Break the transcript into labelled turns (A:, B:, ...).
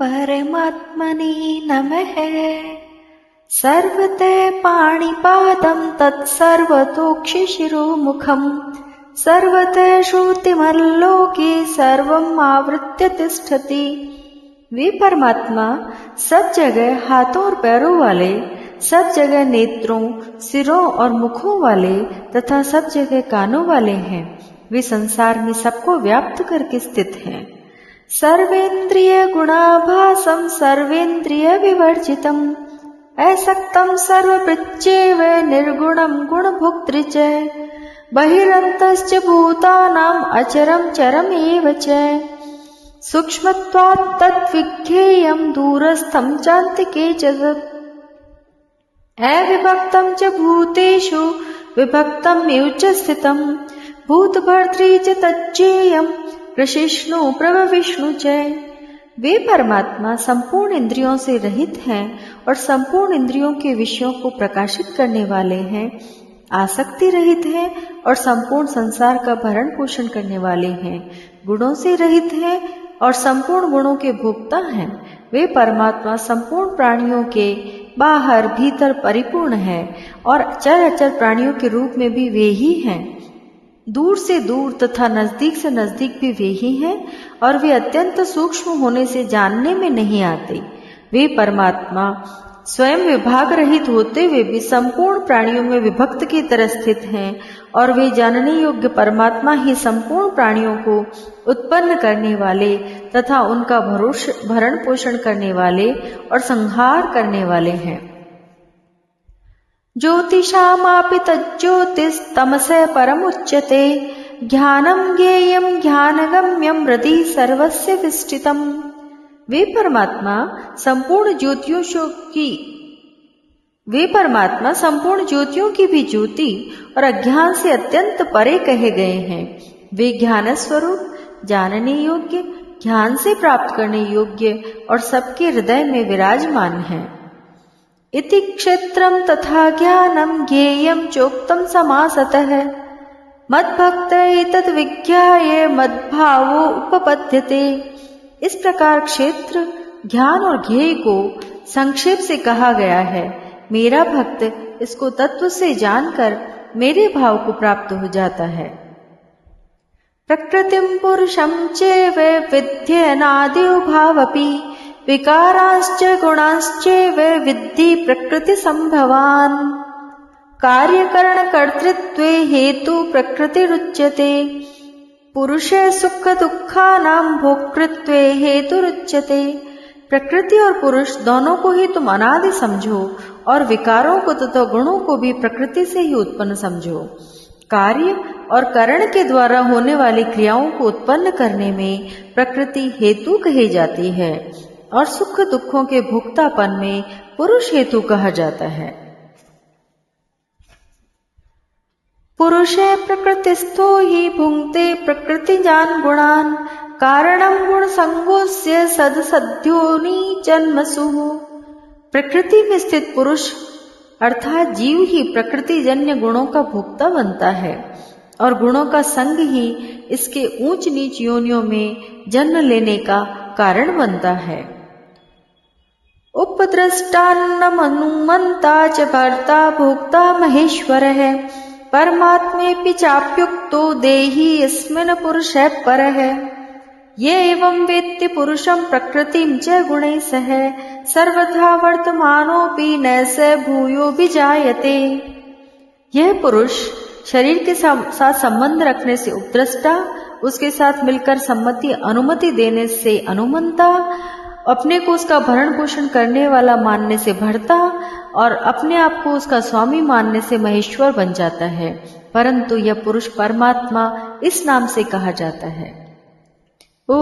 A: परमात्मने नमः। सर्वतः पाणिपादं तत्सर्वतोक्षिशिरोमुखं सर्वतः श्रुतिमल्लोके सर्वम् आवृत्य तिष्ठति। वे परमात्मा सब जगह हाथों और पैरों वाले, सब जगह नेत्रों, सिरों और मुखों वाले तथा सब जगह कानों वाले हैं। वे संसार में सबको व्याप्त करके स्थित हैं। सर्वेन्द्रिय गुणाभासं सर्वेन्द्रिय विवर्जितम् असक्तं सर्वपृच्छेव निर्गुणं गुणभोक्तृ च बहिरन्तश्च भूतानाम् अचरं चरमेव च सूक्ष्मत्वात् तद्विज्ञेयं दूरस्थं चान्तिके च अविभक्तं च भूतेषु विभक्तमेव च स्थितं भूतभर्तृ च तज्ज्ञेयं कृष्णु प्रभविष्णु च। वे परमात्मा संपूर्ण इंद्रियों से रहित हैं और संपूर्ण इंद्रियों के विषयों को प्रकाशित करने वाले हैं, आसक्ति रहित हैं और संपूर्ण संसार का भरण पोषण करने वाले हैं, गुणों से रहित हैं और संपूर्ण गुणों के भोक्ता हैं। वे परमात्मा संपूर्ण प्राणियों के बाहर भीतर परिपूर्ण है और चर अचर प्राणियों के रूप में भी वे ही हैं। दूर से दूर तथा नजदीक से नजदीक भी वे ही हैं और वे अत्यंत सूक्ष्म होने से जानने में नहीं आते। वे परमात्मा स्वयं विभाग रहित होते हुए भी संपूर्ण प्राणियों में विभक्त की तरह स्थित हैं और वे जानने योग्य परमात्मा ही संपूर्ण प्राणियों को उत्पन्न करने वाले तथा उनका भरण पोषण करने वाले और संहार करने वाले हैं। ज्योतिषामापि तज्ज्योतिस्तमसः परमुच्यते ज्ञानं ज्ञेयं ज्ञानगम्यं हृदि सर्वस्य विष्ठितम्। वे परमात्मा संपूर्ण ज्योतियों की भी ज्योति और अज्ञान से अत्यंत परे कहे गए हैं। वे ज्ञान स्वरूप, जानने योग्य, ज्ञान से प्राप्त करने योग्य और सबके हृदय में विराजमान हैं। इति क्षेत्रं तथा ज्ञानं ज्ञेयं चोक्तं समासतः मद्भक्त एतद् विज्ञाय मद्भावो उपपद्यते। इस प्रकार क्षेत्र, ज्ञान और ज्ञेय को संक्षेप से कहा गया है। मेरा भक्त इसको तत्व से जानकर मेरे भाव को प्राप्त हो जाता है। प्रकृतिं पुरुषं चैव विद्येनादियो भावपि विकारांश्च गुणांश्चैव विद्धि प्रकृति संभवान् कार्यकरणकर्तृत्वे हेतु प्रकृतिरुच्यते पुरुषे सुख दुःखानां भोक्तृत्वे हेतुरुच्यते। प्रकृति और पुरुष दोनों को ही तुम अनादि समझो और विकारों को तथा गुणों को भी प्रकृति से ही उत्पन्न समझो। कार्य और करण के द्वारा होने वाली क्रियाओं को उत्पन्न करने में प्रकृति हेतु कही जाती है और सुख दुखों के भोक्तापन में पुरुष हेतु कहा जाता है। पुरुषे प्रकृतिस्थो हि भुंक्ते प्रकृतिजान् गुणान् कारणं गुण संगोस्य सदसद्योनि जन्मसु। प्रकृति में स्थित पुरुष अर्थात जीव ही प्रकृति जन्य गुणों का भोक्ता बनता है और गुणों का संग ही इसके ऊंच नीच योनियों में जन्म लेने का कारण बनता है। उपद्रष्टान्नमनुमन्ता च भर्ता भोक्ता महेश्वरः परमात्मेऽपि चाप्युक्तो देहि यस्मिन् पुरुषः परः। ये एवं वेत्ति पुरुषं प्रकृतिं च गुणैः सह सर्वथा वर्तमानोऽपि न स भूयोऽभिजायते। यह पुरुष शरीर के साथ संबंध रखने से उपद्रष्टा, उसके साथ मिलकर अनुमति देने से अनुमंता, अपने को उसका भरण पोषण करने वाला मानने से भर्ता और अपने आप को उसका स्वामी मानने से महेश्वर बन जाता है। परंतु यह पुरुष परमात्मा इस नाम से कहा जाता है। ओ